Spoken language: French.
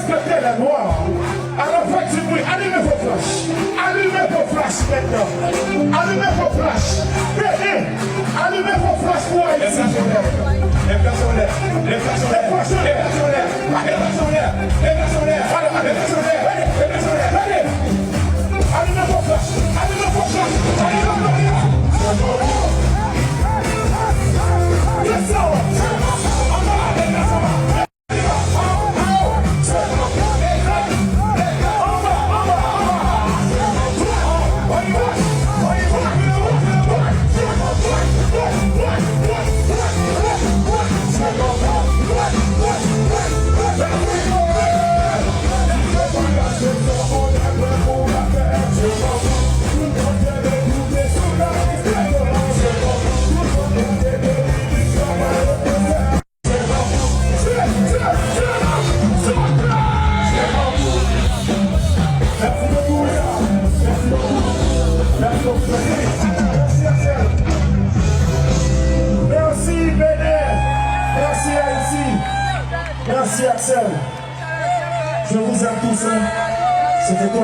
respecter les noirs. Alors faites du bruit, allumez vos flashs. Allumez vos flashs maintenant. Allumez vos flashs. Allumez vos flashs pour Haïti. Les flashs en l'air. Les flashs en l'air. Les flashs en l'air. Les flashs en l'air. Les flashs en l'air. Les flashs en l'air. Les flashs en l'air. Allez. Allumez vos flashs. Allumez vos flashs. Allumez vos flashs. Yes, sir. Merci Bénin, merci Haïti, merci Axel. Je vous aime tous. C'était quoi?